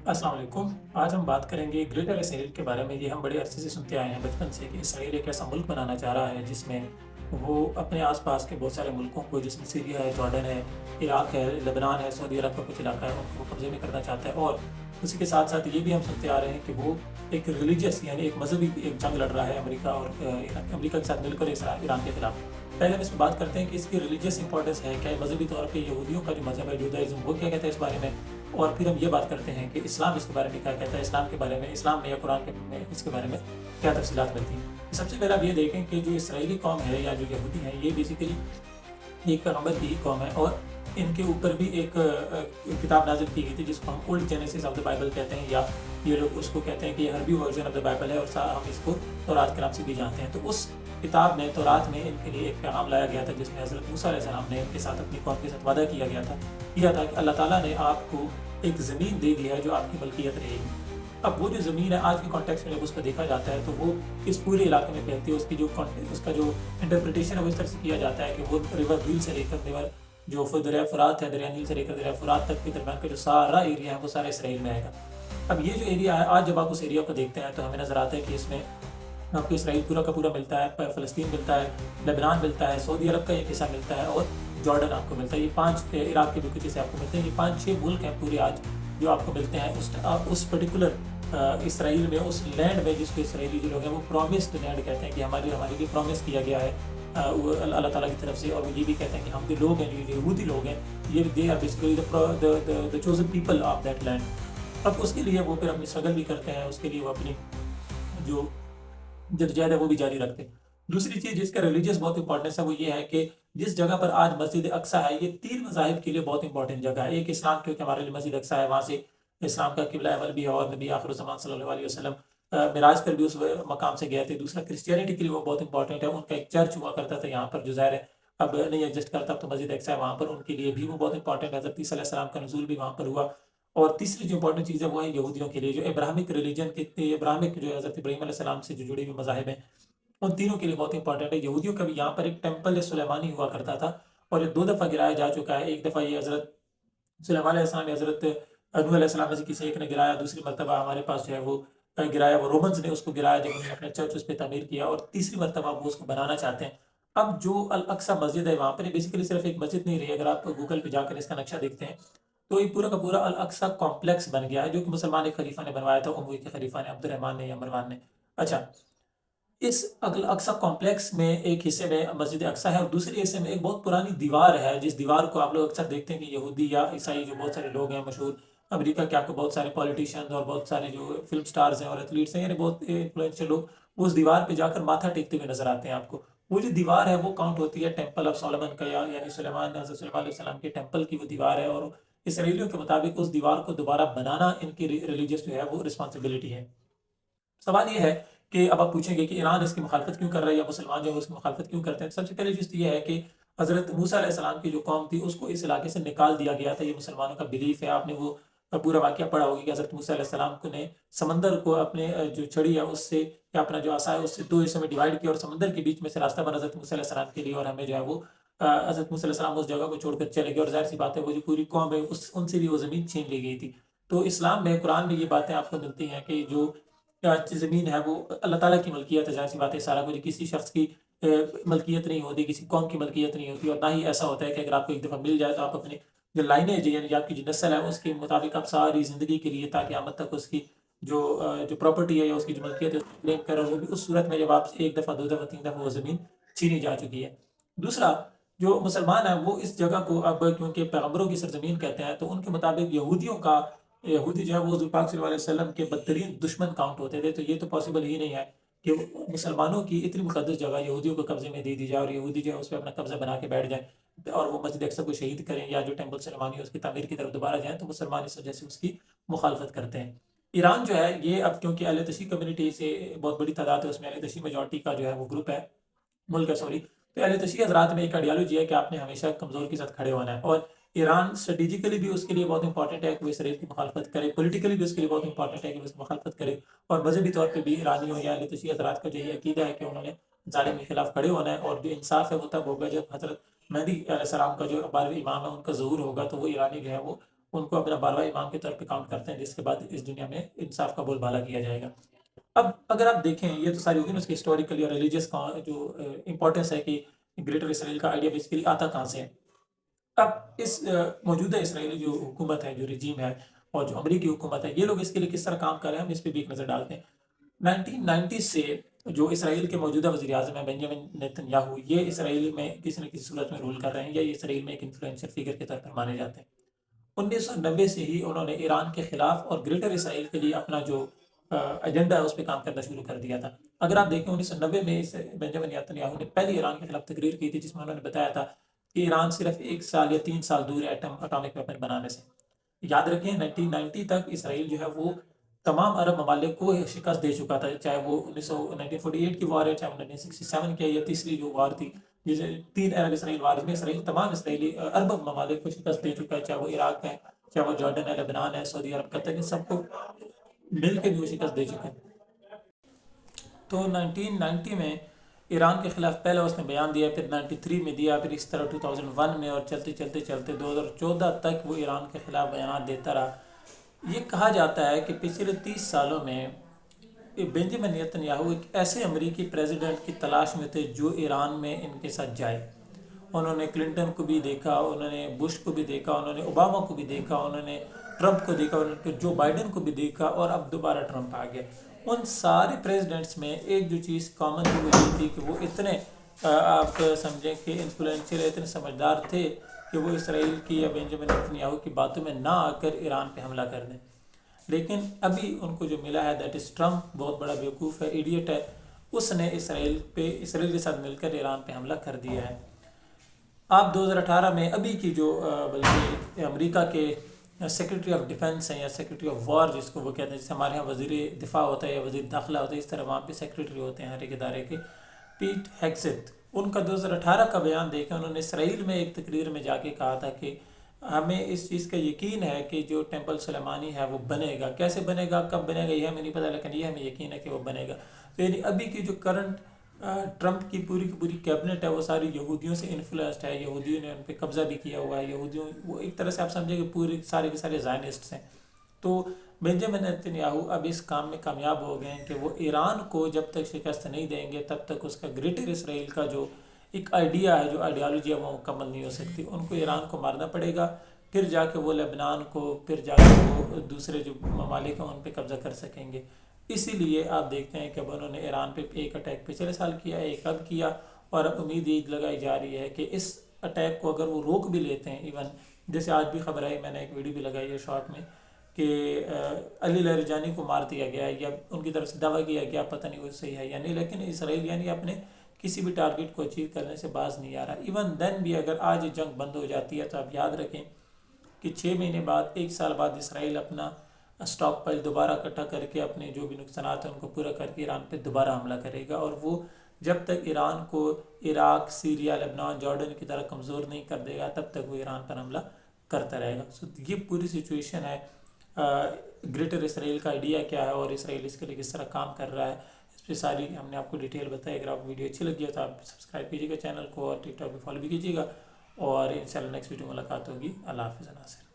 अस्सलाम वालेकुम। आज हम बात करेंगे ग्रेटर इसराइल के बारे में। ये हम बड़े अरसे से सुनते आए हैं बचपन से कि इसराइल एक ऐसा मुल्क बनाना चाह रहा है जिसमें वो अपने आस-पास के बहुत सारे मुल्कों को, जिसमें सीरिया है, जॉर्डन है, इराक है, लेबनान है, सऊदी अरब का कुछ इलाका है, उनको कब्ज़े में करना चाहता है। और उसी के साथ-साथ ये भी हम सुनते आ रहे हैं कि वो एक रिलीजियस यानी एक मज़हबी एक जंग लड़ रहा है अमेरिका और अमेरिका के साथ मिलकर ईरान के खिलाफ। पहले हम इसमें बात करते हैं कि इसकी रिलीजियस इंपॉर्टेंस है क्या? मज़हबी तौर पे यहूदियों का जो मज़हब है जुदाइज़्म, वो क्या कहता है इस बारे में? और फिर हम ये बात करते हैं कि इस्लाम इसके बारे में क्या कहता है, इस्लाम के बारे में, इस्लाम में या कुरान के में इसके बारे में क्या तफ़सीलात मिलती हैं। सबसे पहले आप ये देखें कि जो इसराइली कौम है या जो यहूदी हैं, ये बेसिकली एक पैगम्बर की ही कौम है और इनके ऊपर भी एक किताब नाज़िल की गई थी जिसको हम old genesis of the Bible कहते हैं, या ये लोग उसको कहते हैं कि ये अरबी वर्जन ऑफ द बाइबल है और हम इसको तौरात के नाम से भी जानते हैं। तो उस किताब में, तौरात में, इनके लिए एक पैगाम लाया गया था जिसमें हज़रत मूसा अलैहिस्सलाम ने इनके साथ, अपनी कौम के साथ वादा किया था कि अल्लाह ताला ने आपको एक ज़मीन दे दी है जो आपकी मलकियत रहेगी। अब वो जो ज़मीन है आज के कॉन्टेक्स्ट में जब उसको देखा जाता है तो वो इस पूरे इलाके में फैलती है। उसका जो इंटरप्रिटेशन है वो इस तरह से किया जाता है कि वो रिवर नील से लेकर रिवर जो दरिया फ़ुरात है, दरिया नील से लेकर दरिया फ़ुरात तक के दरमियान का जो सारा एरिया है वो सारा इसराइल में आएगा। अब ये जो एरिया है, आज जब आप उस एरिया को देखते हैं तो हमें नज़र आता है कि इसमें आपको इसराइल पूरा का पूरा मिलता है, फ़लस्तीन मिलता है, लेबनान मिलता है, सऊदी अरब का एक हिस्सा मिलता है और जॉर्डन आपको मिलता है। ये 5 इराक के भी कुछ हिस्से आपको मिलते हैं। ये 5-6 मुल्क हैं पूरे आज जो आपको मिलते हैं उस पर्टिकुलर इसराइल में, उस लैंड में जिसको इसराइली जो लोग हैं वो प्रॉमिस्ड लैंड कहते हैं कि हमारे लिए प्रॉमिस किया गया है वो अल्लाह ताला की तरफ से। और वो ये भी कहते हैं कि हम जो लोग हैं, जो यहूदी लोग हैं, ये they are basically the chosen people of that land. अब उसके लिए वो फिर अपनी स्ट्रगल भी करते हैं, उसके लिए वो अपनी जो जद्दोजहद है वो भी जारी रखते हैं। दूसरी चीज़ जिसका रिलीजियस बहुत इंपॉर्टेंस है वो ये है कि जिस जगह पर आज मस्जिद अक्सा है, ये 3 मज़ाहिब के लिए बहुत इंपॉर्टेंट जगह है। एक इस्लाम, क्योंकि हमारे लिए मस्जिद अक्सा है, वहाँ से इस्लाम का किबला अव्वल भी है और नबी आखिरुज़्ज़मान सल्लल्लाहु अलैहि वसल्लम मिराज पर भी उस मकाम से गए थे। दूसरा, क्रिश्चियनिटी के लिए वो बहुत इंपॉर्टेंट है। उनका एक चर्च हुआ करता था यहाँ पर, जो ज़ाहिर है अब नहीं एग्जिस्ट करता, अब तो मस्जिद अक्सा है, वहाँ पर उनके लिए भी वो बहुत इंपॉर्टेंट है। हज़रत ईसा अलैहिस्सलाम का नुज़ूल भी वहाँ पर हुआ। और तीसरी जो इंपॉर्टेंट चीज़ है वो है यहूदियों के लिए, जो इब्राहिमिक रिलीजन के इब्राहिमिक जो हज़रत इब्राहीम अलैहिस्सलाम से जो जुड़े हुए मज़ाहिब हैं, उन तीनों के लिए बहुत इंपॉर्टेंट है। यहूदियों का भी यहाँ पर एक टेम्पल सुलेमानी हुआ करता था और ये 2 दफ़ा गिराया जा चुका है। एक दफ़ा ये हज़रत सुलेमान अलैहिस्सलाम या हज़रत नूह अलैहिस्सलाम में से किसी एक ने गिराया, दूसरी मर्तबा हमारे पास जो है वो गिराया, वो रोमन्स ने उसको गिराया जब उन्होंने अपना चर्च उस पे तामीर किया, और तीसरी मर्तबा वो उसको बनाना चाहते हैं। अब जो अल अक्सा मस्जिद है वहाँ पर, ये बेसिकली सिर्फ एक मस्जिद नहीं रही। अगर आप गूगल पे जाकर इसका नक्शा देखते हैं तो ये पूरा का पूरा अल अक्सा कॉम्प्लेक्स बन गया है, जो कि मुसलमान एक खलीफा ने बनवाया था, उमवी के खलीफा ने, अब्दुर्रहमान ने या मरवान ने। अच्छा, इस अल अक्सा कॉम्प्लेक्स में एक हिस्से में मस्जिद अक्सा है और दूसरे हिस्से में एक बहुत पुरानी दीवार है, जिस दीवार को आप लोग अक्सर देखते हैं कि यहूदी या ईसाई जो बहुत सारे लोग हैं मशहूर, अमेरिका के आपको बहुत सारे पॉलिटिशियंस और बहुत सारे जो फिल्म स्टार्स हैं और एथलीट्स हैं, यानी बहुत इन्फ्लुएंशियल लोग उस दीवार पे जाकर माथा टेकते हुए नजर आते हैं आपको। वो जो दीवार है वो काउंट होती है टेम्पल ऑफ सोलोमन का, या यानी सुलेमान, हज़रत सुलेमान अलैहिस्सलाम के टेम्पल की वो दीवार है। और इसराइलियों के मुताबिक उस दीवार को दोबारा बनाना इनकी रिलीजियस जो है वो रिस्पॉन्सिबिलिटी है। सवाल ये है कि अब आप पूछेंगे कि ईरान इसकी मुखालफत क्यों कर रहा है या मुसलमान जो है उसकी मुखालफत क्यों करते हैं। तो सबसे पहली चीज़ तो ये है कि हज़रत मूसा अलैहिस्सलाम की जो कौम थी उसको इस इलाके से निकाल दिया गया था, ये मुसलमानों का बिलीफ है। आपने वो पूरा वाक़या पढ़ा होगा कि हज़रत मूसा अलैहिस्सलाम को ने समंदर को अपने जो छड़ी है उससे, या अपना जो आसा है उससे 2 हिस्सों में डिवाइड किया और समंदर के बीच में से रास्ता बना हज़रत मूसा अलैहिस्सलाम के लिए, और हमें जो है वो हज़रत मूसा अलैहिस्सलाम उस जगह को छोड़कर चले गए और ज़ाहिर-सी बात है वो जो पूरी कौम है उनसे भी वो ज़मीन छीन ली गई थी। तो इस्लाम में, कुरान में ये बातें आपको मिलती हैं कि जो ज़मीन है वो अल्लाह ताला की मलकियत है। ज़ाहिर-सी बात है सारा कुछ किसी शख़्स की मलकियत नहीं होती, किसी कौम की मलकियत नहीं होती, और ना ही ऐसा होता है कि अगर आपको एक दफ़ा मिल जाए तो आप अपनी जो लाइनेज है, यानी जो आपकी जो नस्ल है उसके मुताबिक आप सारी ज़िंदगी के लिए ता क़यामत तक उसकी जो प्रॉपर्टी है या उसकी जो मलकियत है उसको क्लेम कर रहे हो, वो भी उस सूरत में जब आपसे 1 दफ़ा, 2 दफ़ा, 3 दफ़ा वो ज़मीन छीनी जा चुकी है। दूसरा, जो मुसलमान है वो इस जगह को अब क्योंकि पैगम्बरों की सरज़मीन कहते हैं, तो उनके मुताबिक यहूदी जो है वो हुज़ूर पाक सल्लल्लाहु अलैहि वसल्लम के बदतरीन दुश्मन काउंट होते थे। तो ये तो पॉसिबल ही नहीं है कि मुसलमानों की इतनी मुक़द्दस जगह यहूदियों को कब्ज़े में दे दी जाए और यहूदी जो है उस पे अपना कब्ज़ा बना के बैठ जाएँ और वो मस्जिद अक्सा को शहीद करें या जो टेम्पल सुलेमानी है उसकी तामीर की तरफ दोबारा जाएँ, तो मुसलमान इस वजह से उसकी मुखालफत करते हैं। ईरान जो है ये अब क्योंकि अहले तशी कम्युनिटी से बहुत बड़ी तादाद है, उसमें अहले तशी मेजॉरिटी का जो है वो ग्रुप है, मुल्क है सॉरी। तो अहले तशी हज़रात में एक आइडियोलॉजी है कि आपने हमेशा कमज़ोर के साथ खड़े होना है, और ईरान स्ट्रेटेजिकली भी उसके लिए बहुत इंपॉर्टेंट है कि वो इसराइल की मुखालफत करे, पॉलिटिकली भी उसके लिए बहुत इंपॉर्टेंट है कि वो इसकी मुखालफत करे, और मजहबी तौर पे भी ईरानियों या अहले तशी हज़रात का जो ये अकीदा है कि उन्होंने जालिम के खिलाफ खड़े होना है। और जो इंसाफ है वो तब होगा जब हज़रत मेहदी अलैहिस्सलाम का जो 12वें इमाम है उनका ज़हूर होगा, तो वो ईरानी जो है वो ان کو اپنا باروائی امام کے طور پہ کاؤنٹ کرتے ہیں، جس کے بعد اس دنیا میں انصاف کا بول بالا کیا جائے گا۔ اب اگر آپ دیکھیں، یہ تو ساری ہوگی نا اس کی ہسٹوریکلی اور ریلیجیس کا جو امپورٹنس ہے کہ گریٹر اسرائیل کا آئیڈیا بیسیکلی آتا کہاں سے ہے۔ اب اس موجودہ اسرائیلی جو حکومت ہے، جو رجیم ہے، اور جو امریکی حکومت ہے، یہ لوگ اس کے لیے کس طرح کام کر رہے ہیں، ہم اس پہ بھی ایک نظر ڈالتے ہیں۔ 1990 سے جو اسرائیل کے موجودہ وزیر اعظم ہیں بنجامن نیتن یاہو، یہ اسرائیل میں کسی نہ کسی صورت میں رول کر رہے ہیں، یا یہ اسرائیل میں ایک انفلوئنشل فگر کے طور پر مانے جاتے ہیں۔ 1990 سے ہی انہوں نے ایران کے خلاف اور گریٹر اسرائیل کے لیے اپنا جو ایجنڈا ہے اس پہ کام کرنا شروع کر دیا تھا۔ اگر آپ دیکھیں 1990 میں بنجامن نیتن یاہو نے پہلی ایران کے خلاف تقریر کی تھی، جس میں انہوں نے بتایا تھا کہ ایران صرف 1 سال یا 3 سال دور ہے اٹامک ویپن بنانے سے۔ یاد رکھیں 1990 تک اسرائیل جو ہے وہ تمام عرب ممالک کو شکست دے چکا تھا، چاہے وہ 1948 کی وار ہے، چاہے 1967 کی ہے، یا تیسری جو وار تھی جسے 3 عرب اسرائیل وار میں اسرائیل تمام اسرائیلی عرب ممالک کو شکست دے چکا ہے، چاہے وہ عراق ہے، چاہے وہ جارڈن ہے، لبنان ہے، سعودی عرب، قطر، ان سب کو مل کے بھی وہ شکست دے چکا ہے۔ تو 1990 میں ایران کے خلاف پہلے اس نے بیان دیا، پھر 93 میں دیا، پھر اس طرح 2001 میں، اور چلتے 2014 تک وہ ایران کے خلاف بیانات دیتا رہا۔ یہ کہا جاتا ہے کہ پچھلے 30 سالوں میں بنجامن نیتن یاہو ایک ایسے امریکی پریزیڈنٹ کی تلاش میں تھے جو ایران میں ان کے ساتھ جائے۔ انہوں نے کلنٹن کو بھی دیکھا، انہوں نے بش کو بھی دیکھا، انہوں نے اوباما کو بھی دیکھا، انہوں نے ٹرمپ کو دیکھا، انہوں نے جو بائیڈن کو بھی دیکھا، اور اب دوبارہ ٹرمپ آ گیا۔ ان سارے پریزیڈنٹس میں ایک جو چیز کامن تھی وہ یہ تھی کہ وہ اتنے آپ سمجھیں کہ انفلوئنشل، اتنے سمجھدار تھے کہ وہ اسرائیل کی یا بنجامن نیتن یاہو کی باتوں میں نہ آ کر ایران پہ حملہ کر دیں۔ لیکن ابھی ان کو جو ملا ہے دیٹ از ٹرمپ، بہت بڑا بیوقوف ہے، ایڈیٹ ہے، اس نے اسرائیل کے ساتھ مل کر ایران پہ حملہ کر دیا ہے۔ آپ 2018 میں ابھی کی جو بلکہ امریکہ کے سیکرٹری آف ڈیفنس ہیں یا سیکرٹری آف وار جس کو وہ کہتے ہیں، جیسے ہمارے ہاں وزیر دفاع ہوتا ہے یا وزیر داخلہ ہوتا ہے، اس طرح وہاں پہ سیکرٹری ہوتے ہیں ہر ایک ادارے کے، پیٹ ہیگسیت، ان کا 2018 کا بیان دیکھیں، انہوں نے اسرائیل میں ایک تقریر میں جا کے کہا تھا کہ ہمیں اس چیز کا یقین ہے کہ جو ٹیمپل سلیمانی ہے وہ بنے گا، کیسے بنے گا، کب بنے گا، یہ ہمیں نہیں پتہ، لیکن یہ ہمیں یقین ہے کہ وہ بنے گا۔ تو یعنی ابھی کی جو کرنٹ ٹرمپ کی پوری کیبنٹ ہے وہ ساری یہودیوں سے انفلوئنسڈ ہے، یہودیوں نے ان پہ قبضہ بھی کیا ہوا ہے، یہودیوں وہ ایک طرح سے آپ سمجھیں کہ پورے سارے کے سارے زائنسٹس ہیں۔ تو بنجامن نیتن یاہو اب اس کام میں کامیاب ہو گئے ہیں کہ وہ ایران کو جب تک شکست نہیں دیں گے تب تک اس کا گریٹر اسرائیل کا جو ایک آئیڈیا ہے، جو آئیڈیالوجی ہے، وہ مکمل نہیں ہو سکتی۔ ان کو ایران کو مارنا پڑے گا، پھر جا کے وہ لبنان کو، پھر جا کے وہ دوسرے جو ممالک ہیں ان پہ قبضہ کر سکیں گے۔ اسی لیے آپ دیکھتے ہیں کہ اب انہوں نے ایران پہ ایک اٹیک پچھلے سال کیا ہے، ایک اب کیا، اور اب امید یہ لگائی جا رہی ہے کہ اس اٹیک کو اگر وہ روک بھی لیتے ہیں، ایون جیسے آج بھی خبر آئی، میں نے ایک ویڈیو بھی لگائی ہے شارٹ میں، کہ علی لاریجانی کو مار دیا گیا ہے، یا ان کی طرف سے دعویٰ کیا گیا، پتہ نہیں وہ صحیح ہے یا نہیں، لیکن اسرائیل یعنی اپنے کسی بھی ٹارگٹ کو اچیو کرنے سے باز نہیں آ رہا۔ ایون دین بھی اگر آج جنگ بند ہو جاتی ہے تو آپ یاد رکھیں کہ 6 مہینے بعد، 1 سال بعد اسرائیل اپنا اسٹاک پائل دوبارہ اکٹھا کر کے اپنے جو بھی نقصانات ہیں ان کو پورا کر کے ایران پہ دوبارہ حملہ کرے گا، اور وہ جب تک ایران کو عراق، سیریا، لبنان، جارڈن کی طرح کمزور نہیں کر دے گا تب تک وہ ایران پر حملہ کرتا رہے گا۔ یہ پوری سچویشن ہے۔ گریٹر اسرائیل کا آئیڈیا کیا ہے اور اسرائیل اس کے لیے کس طرح کام کر رہا ہے، اس پہ ساری ہم نے آپ کو ڈیٹیل بتائی۔ اگر آپ کو ویڈیو اچھی لگی ہے تو آپ سبسکرائب کیجیے گا چینل کو، اور ٹک ٹاک پہ فالو بھی کیجیے گا، اور انشاءاللہ نیکسٹ ویڈیو ملاقات ہوگی۔ اللہ حافظ ناصر۔